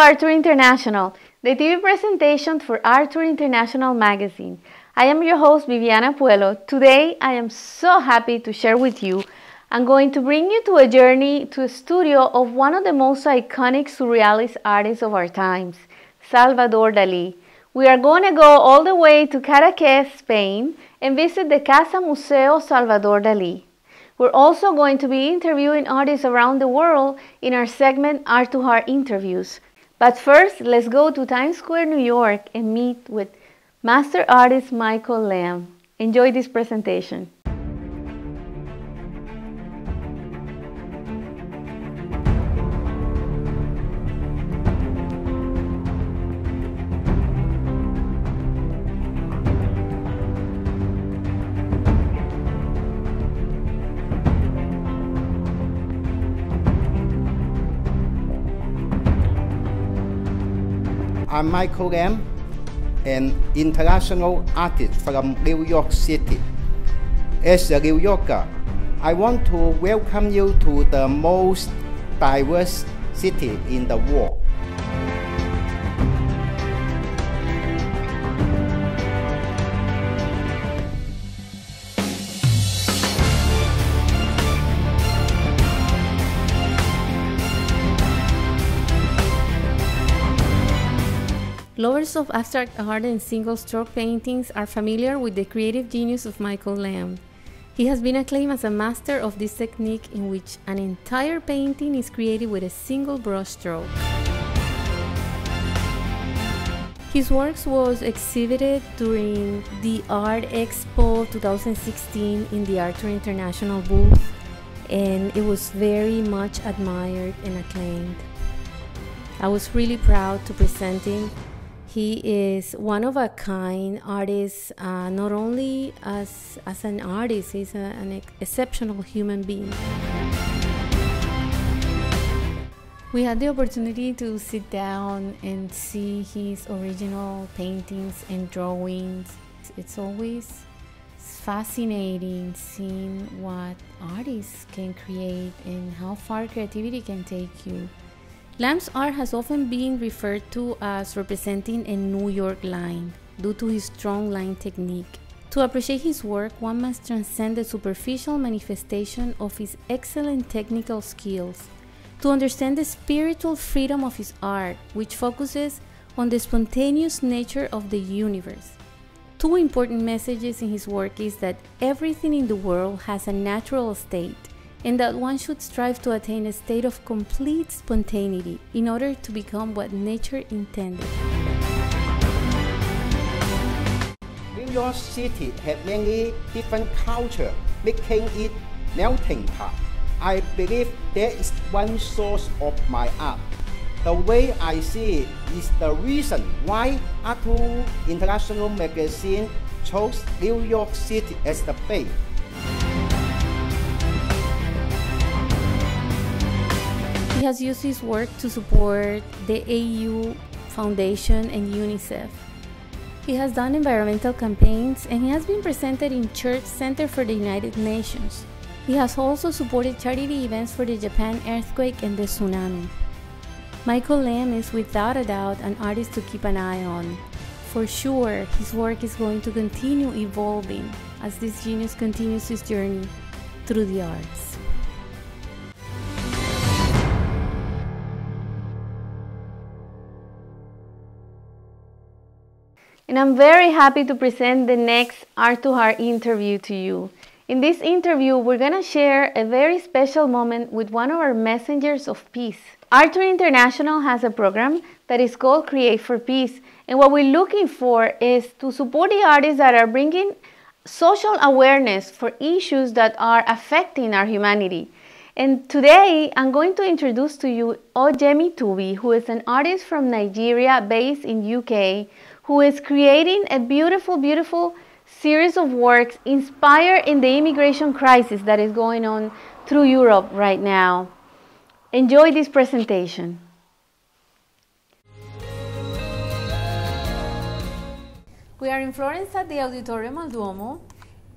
ArtTour International, the TV presentation for ArtTour International magazine. I am your host, Viviana Puello. Today, I am so happy to share with you. I'm going to bring you to a journey to a studio of one of the most iconic surrealist artists of our times, Salvador Dali. We are going to go all the way to Cadaques, Spain, and visit the Casa Museo Salvador Dali. We're also going to be interviewing artists around the world in our segment Art to Heart Interviews. But first, let's go to Times Square, New York and meet with master artist Michael Lamb. Enjoy this presentation. I'm Michael Lamb, an international artist from New York City. As a New Yorker, I want to welcome you to the most diverse city in the world. Lovers of abstract art and single-stroke paintings are familiar with the creative genius of Michael Lamb. He has been acclaimed as a master of this technique in which an entire painting is created with a single brushstroke. His works was exhibited during the Art Expo 2016 in the ArtTour International booth, and it was very much admired and acclaimed. I was really proud to present him. He is one of a kind artist, not only as an artist, he's an exceptional human being. We had the opportunity to sit down and see his original paintings and drawings. It's always fascinating seeing what artists can create and how far creativity can take you. Lamb's art has often been referred to as representing a New York line due to his strong line technique. To appreciate his work, one must transcend the superficial manifestation of his excellent technical skills to understand the spiritual freedom of his art, which focuses on the spontaneous nature of the universe. Two important messages in his work is that everything in the world has a natural state, and that one should strive to attain a state of complete spontaneity in order to become what nature intended. New York City has many different cultures, making it melting pot. I believe there is one source of my art. The way I see it is the reason why ArtTour International magazine chose New York City as the base. He has used his work to support the AU Foundation and UNICEF. He has done environmental campaigns and he has been presented in Church Center for the United Nations. He has also supported charity events for the Japan earthquake and the tsunami. Michael Lamb is without a doubt an artist to keep an eye on. For sure, his work is going to continue evolving as this genius continues his journey through the arts. And I'm very happy to present the next Art to Heart interview to you. In this interview, we're going to share a very special moment with one of our messengers of peace. ArtTour International has a program that is called Create for Peace. And what we're looking for is to support the artists that are bringing social awareness for issues that are affecting our humanity. And today, I'm going to introduce to you Yemi Tubi, who is an artist from Nigeria based in UK, who is creating a beautiful, beautiful series of works inspired in the immigration crisis that is going on through Europe right now. Enjoy this presentation. We are in Florence at the Auditorium al Duomo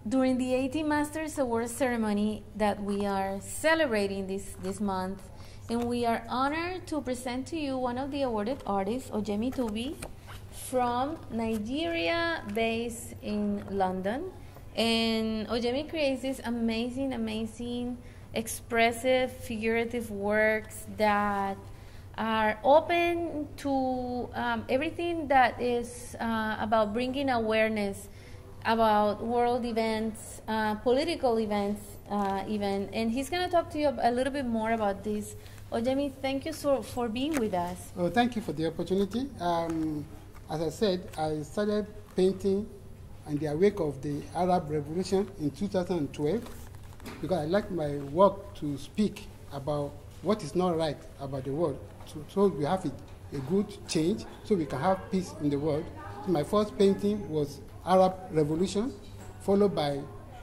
during the 18 Masters Awards ceremony that we are celebrating this month. And we are honored to present to you one of the awarded artists, Yemi Tubi, from Nigeria, based in London. And Yemi creates these amazing, expressive, figurative works that are open to everything that is about bringing awareness about world events, political events even. And he's going to talk to you a little bit more about this. Yemi, thank you for being with us. Oh, thank you for the opportunity. As I said, I started painting in the wake of the Arab Revolution in 2012 because I like my work to speak about what is not right about the world. So we have a good change, so we can have peace in the world. So my first painting was Arab Revolution, followed by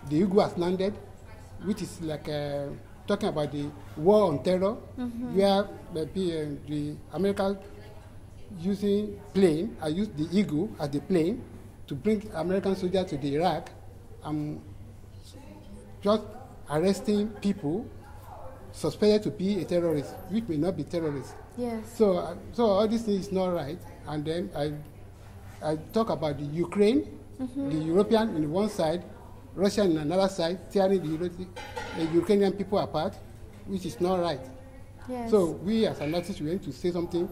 The Eagle Has Landed, which is like talking about the war on terror, where the Americans using plane, I used the Eagle as the plane to bring American soldiers to the Iraq, just arresting people suspected to be a terrorist, which may not be terrorists. Yes. So all these things is not right. And then I talk about the Ukraine, the European on one side, Russia on another side, tearing the Ukrainian people apart, which is not right. Yes. So we as an artist, we want to say something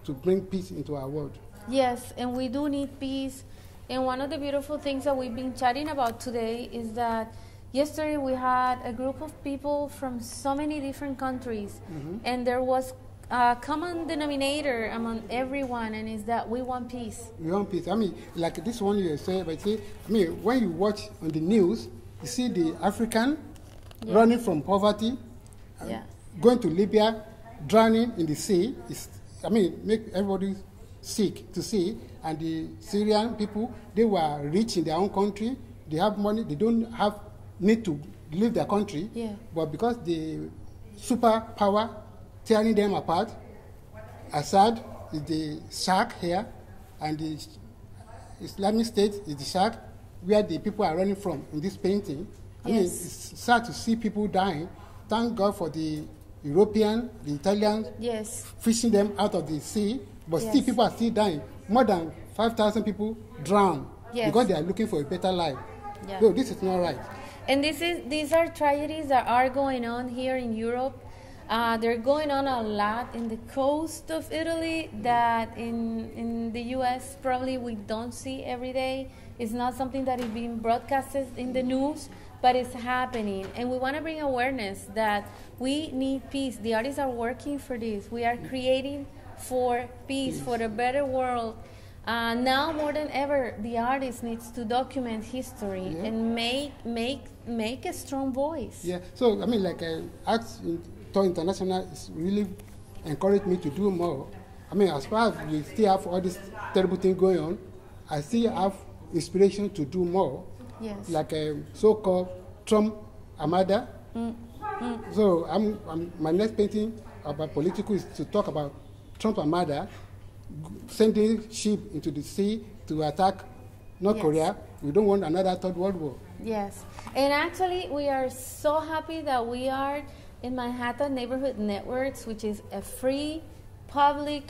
to bring peace into our world. Yes, and we do need peace. And one of the beautiful things that we've been chatting about today is that yesterday we had a group of people from so many different countries, and there was a common denominator among everyone, and is that we want peace. We want peace. I mean, like this one you say, but see, I mean, when you watch on the news, you see the African running from poverty, going to Libya, drowning in the sea. Make everybody sick to see. And the Syrian people, they were rich in their own country. They have money. They don't have need to leave their country. Yeah. But because the superpower tearing them apart, Assad is the shark here, and the Islamic State is the shark where the people are running from in this painting. I mean, it's sad to see people dying. Thank God for the European, the Italians, fishing them out of the sea, but still people are still dying. More than 5,000 people drown because they are looking for a better life. Yeah. So this is not right. And these are tragedies that are going on here in Europe. They're going on a lot in the coast of Italy that in the U.S. probably we don't see every day. It's not something that is being broadcasted in the news, but it's happening. And we want to bring awareness that we need peace. The artists are working for this. We are creating for peace, for a better world. Now more than ever, the artist needs to document history and make a strong voice. Yeah. So I mean, like ArtTour International is really encouraged me to do more. I mean, as far as we still have all this terrible thing going on, I still have inspiration to do more. Yes. Like a so-called Trump Armada. So my next painting about political is to talk about Trump Armada sending ship into the sea to attack North Korea. We don't want another third world war. Yes. And actually, we are so happy that we are in Manhattan Neighborhood Networks, which is a free, public,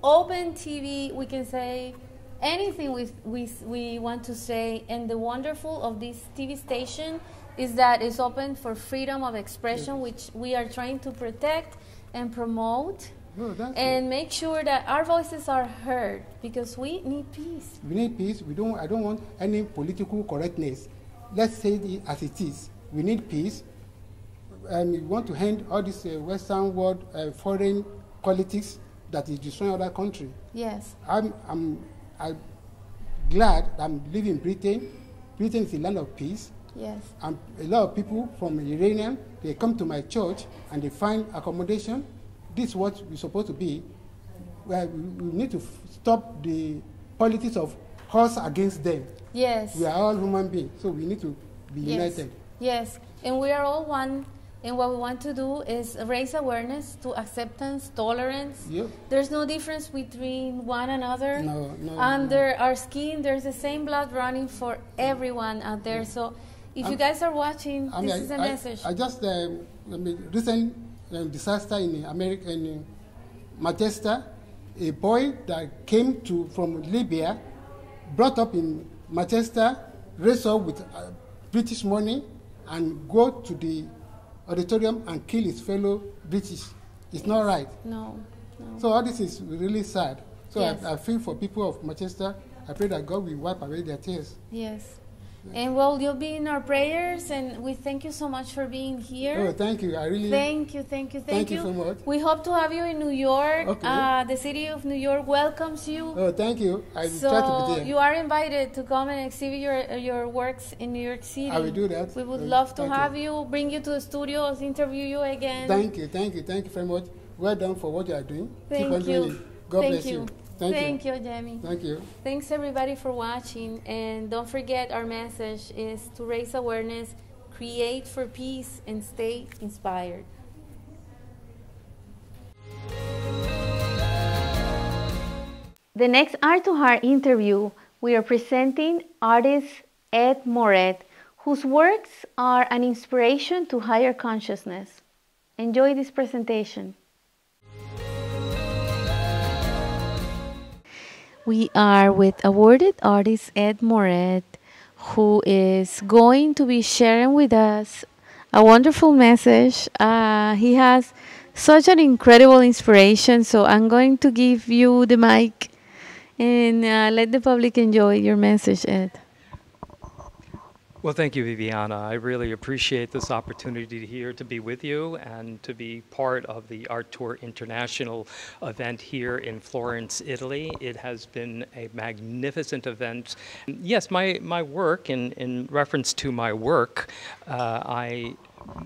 open TV. We can say anything we want to say. And the wonderful of this TV station is that it's open for freedom of expression, which we are trying to protect and promote. And make sure that our voices are heard, because we need peace. We need peace. I don't want any political correctness. Let's say it as it is. We need peace. And we want to end all this Western world foreign politics that is destroying other countries. Yes. I'm glad I'm living in Britain. Britain is a land of peace. Yes. And a lot of people from Iranian, they come to my church and they find accommodation. This is what we're supposed to be. We need to stop the politics of us against them. Yes. We are all human beings, so we need to be united. Yes, and we are all one. And what we want to do is raise awareness to acceptance, tolerance. Yep. There's no difference between one another. No. Under our skin, there's the same blood running for everyone out there. So if you guys are watching, this is a message. I just recent disaster in America, in Manchester. A boy that came from Libya, brought up in Manchester, raised up with British money, and go to the auditorium and kill his fellow British. It's not right. No, no. So all this is really sad. So Yes. I feel for people of Manchester. I pray that God will wipe away their tears. Yes. And well, you'll be in our prayers, and we thank you so much for being here. Oh, thank you. I really Thank you. Thank you so much. We hope to have you in New York. Okay. The city of New York welcomes you. Oh, thank you. I will So try to be there. you are invited to come and exhibit your works in New York City. I will do that. We would Oh, love to thank have you, bring you to the studios, interview you again. Thank you very much. Well done for what you are doing. Thank Keep on you. doing it. God bless you. Thank you, Yemi. Thank you. Thanks everybody for watching, and don't forget our message is to raise awareness, create for peace, and stay inspired. The next Art to Heart interview, we are presenting artist Ed Moret, whose works are an inspiration to higher consciousness. Enjoy this presentation. We are with awarded artist Ed Moret, who is going to be sharing with us a wonderful message. He has such an incredible inspiration, so I'm going to give you the mic and let the public enjoy your message, Ed. Well, thank you, Viviana. I really appreciate this opportunity here to be with you and to be part of the ArtTour International event here in Florence, Italy. It has been a magnificent event. Yes, my work, in reference to my work,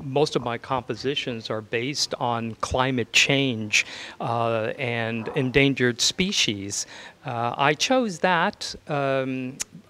most of my compositions are based on climate change and endangered species. I chose that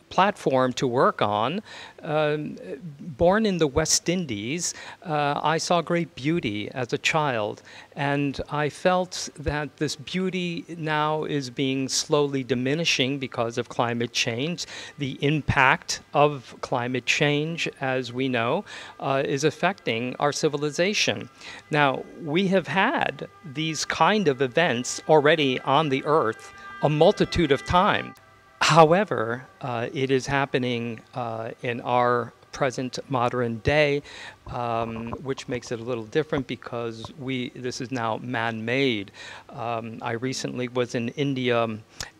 platform to work on. Born in the West Indies, I saw great beauty as a child, and I felt that this beauty now is being slowly diminishing because of climate change. The impact of climate change, as we know, is affecting our civilization. Now, we have had these kind of events already on the earth a multitude of times. However, it is happening in our present modern day, which makes it a little different because this is now man-made. I recently was in India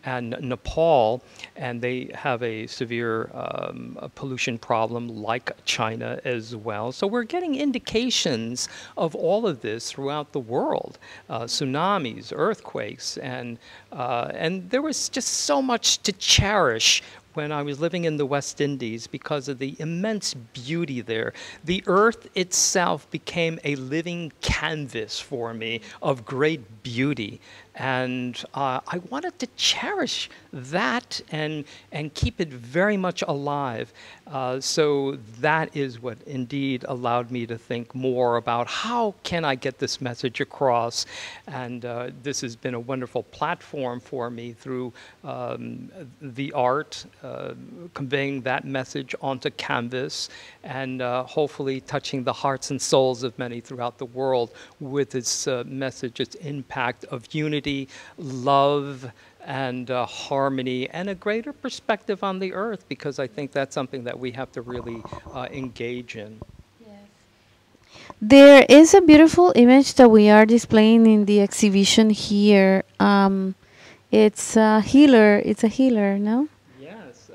and Nepal, and they have a severe pollution problem like China as well. So we're getting indications of all of this throughout the world, tsunamis, earthquakes, and there was just so much to cherish when I was living in the West Indies because of the immense beauty there. The earth itself became a living canvas for me of great beauty. And I wanted to cherish that and keep it very much alive. So that is what indeed allowed me to think more about how can I get this message across. And this has been a wonderful platform for me through the art, conveying that message onto canvas and hopefully touching the hearts and souls of many throughout the world with its message, its impact of unity, love, and harmony, and a greater perspective on the earth, because I think that's something that we have to really engage in. There is a beautiful image that we are displaying in the exhibition here. It's a healer. It's a healer, no? Yes,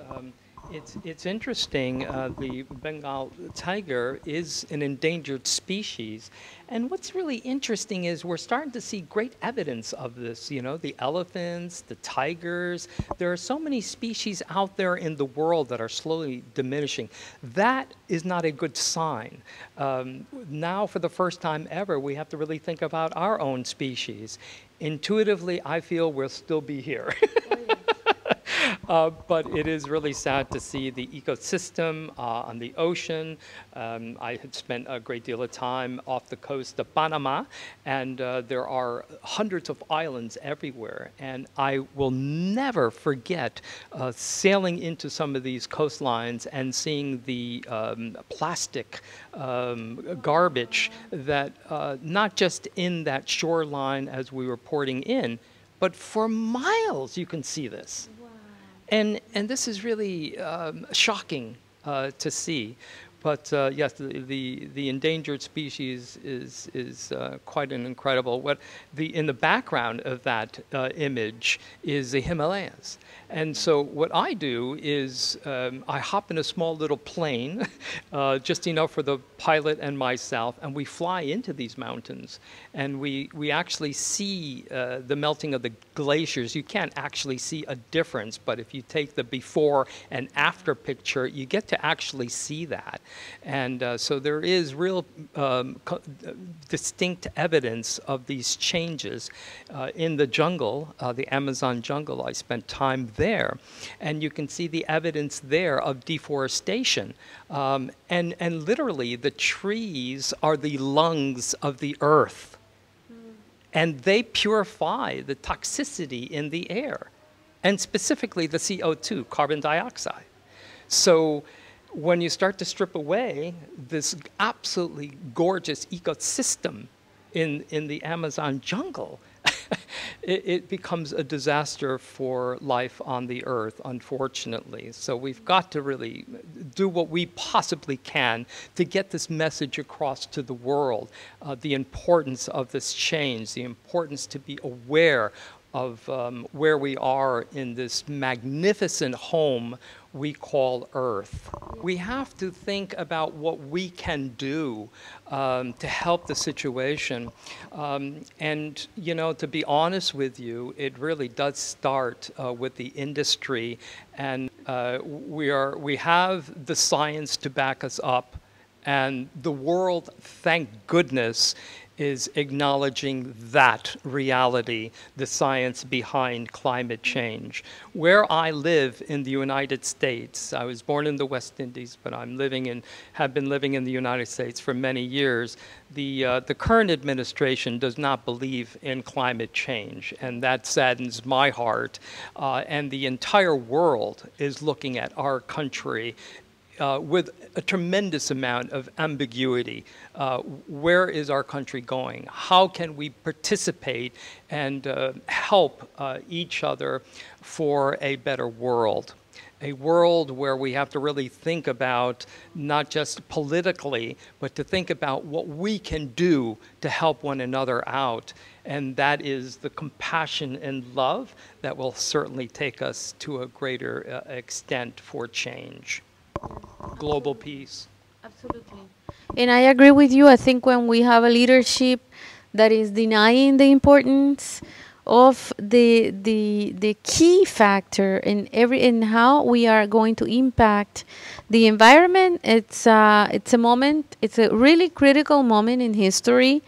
it's interesting. The Bengal tiger is an endangered species, and what's really interesting is we're starting to see great evidence of this. You know, the elephants, the tigers. There are so many species out there in the world that are slowly diminishing. That is not a good sign. Now, for the first time ever, we have to really think about our own species. Intuitively, I feel we'll still be here. But it is really sad to see the ecosystem on the ocean. I had spent a great deal of time off the coast of Panama, and there are hundreds of islands everywhere. And I will never forget sailing into some of these coastlines and seeing the plastic garbage that not just in that shoreline as we were porting in, but for miles you can see this. Wow. And this is really shocking to see. But yes, the endangered species is quite an incredible. In the background of that image is the Himalayas. And so what I do is I hop in a small little plane, just enough for the pilot and myself, and we fly into these mountains. And we actually see the melting of the glaciers. You can't actually see a difference, but if you take the before and after picture, you get to actually see that. And so there is real distinct evidence of these changes in the jungle, the Amazon jungle. I spent time there, and you can see the evidence there of deforestation. And literally, the trees are the lungs of the earth, and they purify the toxicity in the air, and specifically the CO2, carbon dioxide. So when you start to strip away this absolutely gorgeous ecosystem in the Amazon jungle, it becomes a disaster for life on the earth, unfortunately. So we've got to really do what we possibly can to get this message across to the world, the importance of this change, the importance to be aware of where we are in this magnificent home we call Earth. We have to think about what we can do to help the situation. And, you know, to be honest with you, it really does start with the industry. And we have the science to back us up. And the world, thank goodness, is acknowledging that reality, the science behind climate change. Where I live in the United States, I was born in the West Indies, but have been living in the United States for many years. The current administration does not believe in climate change, and that saddens my heart. And the entire world is looking at our country with a tremendous amount of ambiguity. Where is our country going? How can we participate and help each other for a better world? A world where we have to really think about not just politically, but to think about what we can do to help one another out. And that is the compassion and love that will certainly take us to a greater extent for change. Global peace. Absolutely. And I agree with you. I think when we have a leadership that is denying the importance of the key factor in how we are going to impact the environment, it's a moment, it's a really critical moment in history,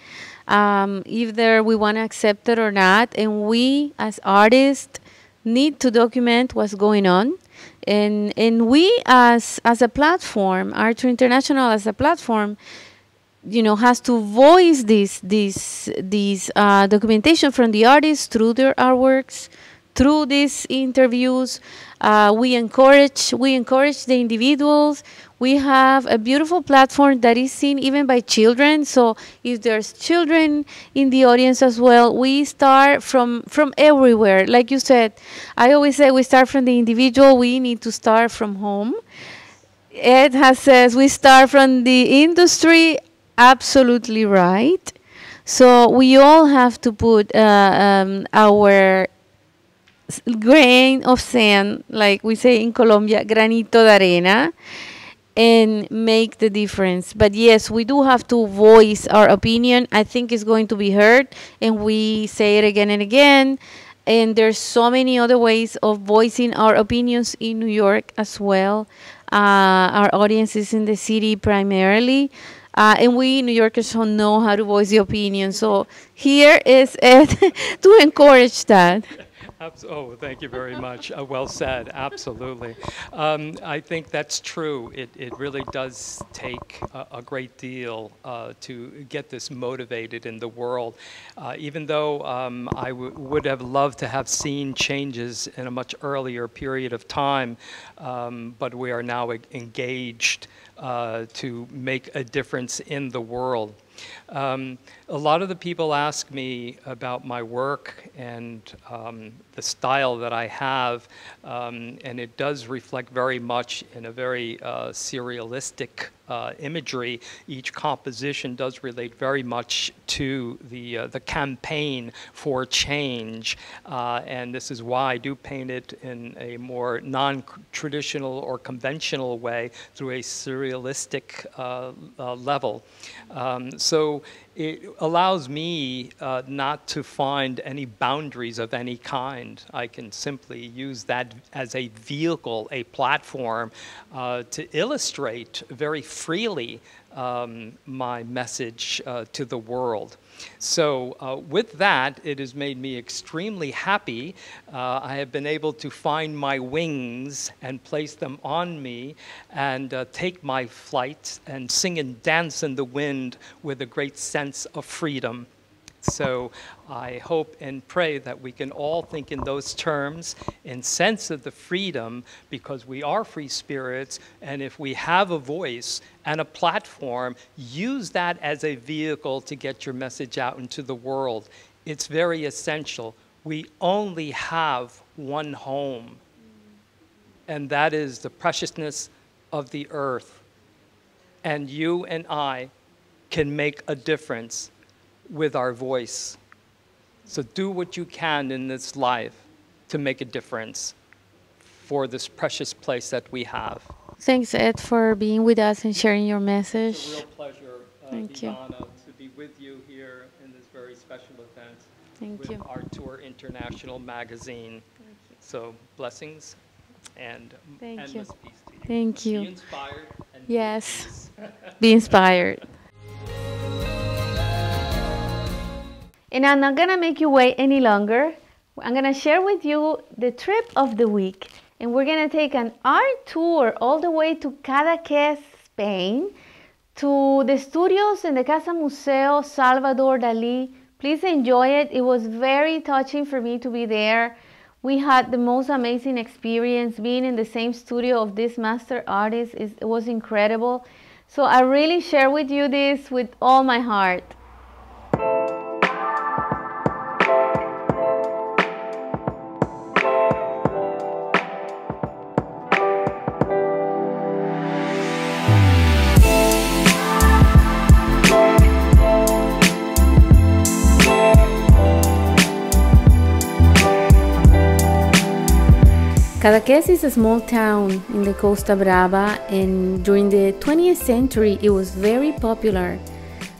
either we want to accept it or not, and we as artists need to document what's going on. And we as a platform, ArtTour International as a platform, you know, has to voice this documentation from the artists through their artworks, through these interviews. We encourage the individuals. We have a beautiful platform that is seen even by children. So if there's children in the audience as well, we start from everywhere. Like you said, I always say we start from the individual. We need to start from home. Ed has says we start from the industry. Absolutely right. So we all have to put our grain of sand, like we say in Colombia, granito de arena, and make the difference. But yes, we do have to voice our opinion. I think it's going to be heard, and we say it again and again. And there's so many other ways of voicing our opinions in New York as well. Our audience is in the city primarily. And we New Yorkers don't know how to voice the opinion. So here is Ed to encourage that. Oh, thank you very much. Well said. Absolutely. I think that's true. It really does take a great deal to get this motivated in the world. Even though I would have loved to have seen changes in a much earlier period of time, but we are now engaged to make a difference in the world. A lot of the people ask me about my work and the style that I have, and it does reflect very much in a very serialistic imagery. Each composition does relate very much to the campaign for change, and this is why I do paint it in a more non-traditional or conventional way through a serialistic level. So it allows me not to find any boundaries of any kind. I can simply use that as a vehicle, a platform, to illustrate very freely my message to the world. So with that, it has made me extremely happy. I have been able to find my wings and place them on me and take my flight and sing and dance in the wind with a great sense of freedom. So I hope and pray that we can all think in those terms, in sense of the freedom, because we are free spirits, and if we have a voice and a platform, use that as a vehicle to get your message out into the world. It's very essential. We only have one home, and that is the preciousness of the earth. And you and I can make a difference with our voice. So do what you can in this life to make a difference for this precious place that we have. Thanks, Ed, for being with us and sharing your message. It's a real pleasure, Viviana, to be with you here in this very special event with ArtTour International magazine. So blessings and endless peace to you. Thank you. Be inspired. And yes, be inspired. And I'm not gonna make you wait any longer. I'm gonna share with you the trip of the week. And we're gonna take an art tour all the way to Cadaques, Spain, to the studios in the Casa Museo Salvador Dali. Please enjoy it. It was very touching for me to be there. We had the most amazing experience being in the same studio of this master artist. It was incredible. So I really share with you this with all my heart. Cadaques is a small town in the Costa Brava, and during the 20th century it was very popular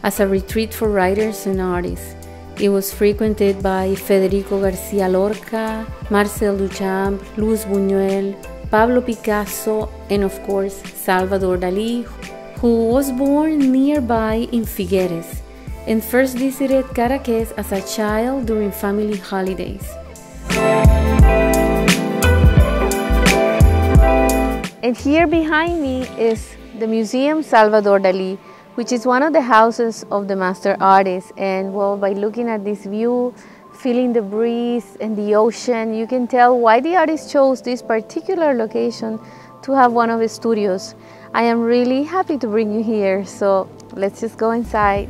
as a retreat for writers and artists. It was frequented by Federico García Lorca, Marcel Duchamp, Luis Buñuel, Pablo Picasso, and of course Salvador Dali, who was born nearby in Figueres and first visited Cadaques as a child during family holidays. And here behind me is the Museum Salvador Dali, which is one of the houses of the master artist. And well, by looking at this view, feeling the breeze and the ocean, you can tell why the artist chose this particular location to have one of his studios. I am really happy to bring you here, so let's just go inside.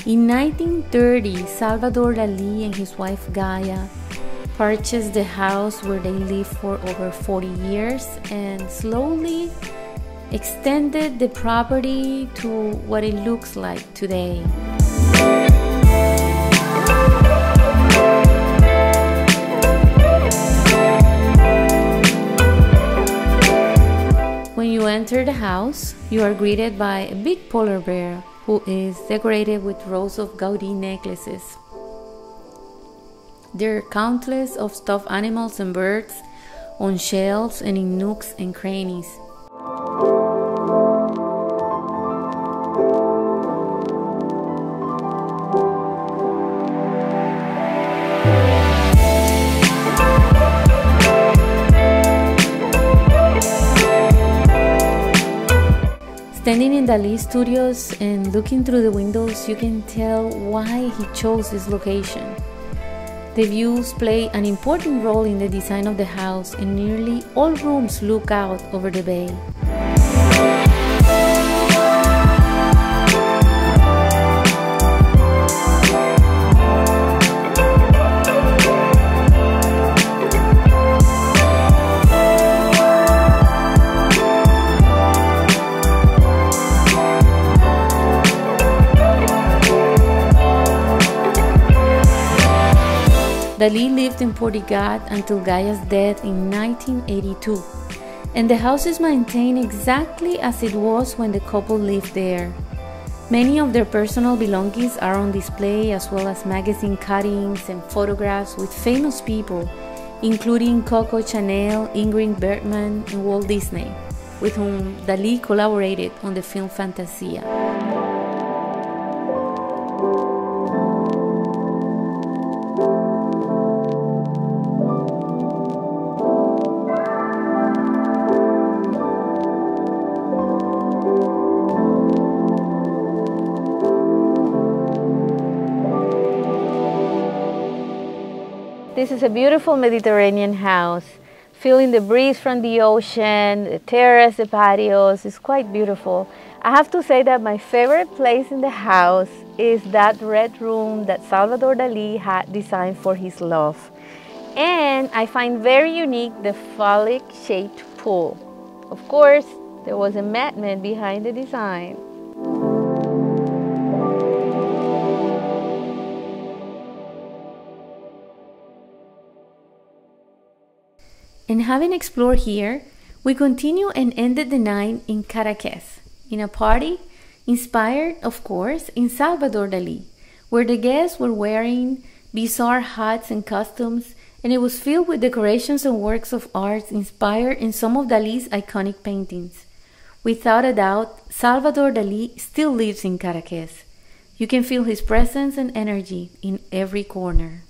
In 1930, Salvador Dali and his wife Gaia purchased the house where they lived for over 40 years and slowly extended the property to what it looks like today. When you enter the house, you are greeted by a big polar bear who is decorated with rows of gaudy necklaces. There are countless of stuffed animals and birds on shelves and in nooks and crannies. . Standing in Dali's studios and looking through the windows, you can tell why he chose this location. The views play an important role in the design of the house, and nearly all rooms look out over the bay. Dali lived in Portugal until Gaia's death in 1982, and the house is maintained exactly as it was when the couple lived there. Many of their personal belongings are on display, as well as magazine cuttings and photographs with famous people, including Coco Chanel, Ingrid Bergman, and Walt Disney, with whom Dali collaborated on the film Fantasia. This is a beautiful Mediterranean house, feeling the breeze from the ocean, the terrace, the patios. It's quite beautiful. I have to say that my favorite place in the house is that red room that Salvador Dali had designed for his love. And I find very unique the phallic-shaped pool. Of course, there was a madman behind the design. And having explored here, we continue and ended the night in Cadaques, in a party inspired, of course, in Salvador Dali, where the guests were wearing bizarre hats and costumes, and it was filled with decorations and works of art inspired in some of Dali's iconic paintings. Without a doubt, Salvador Dali still lives in Cadaques. You can feel his presence and energy in every corner.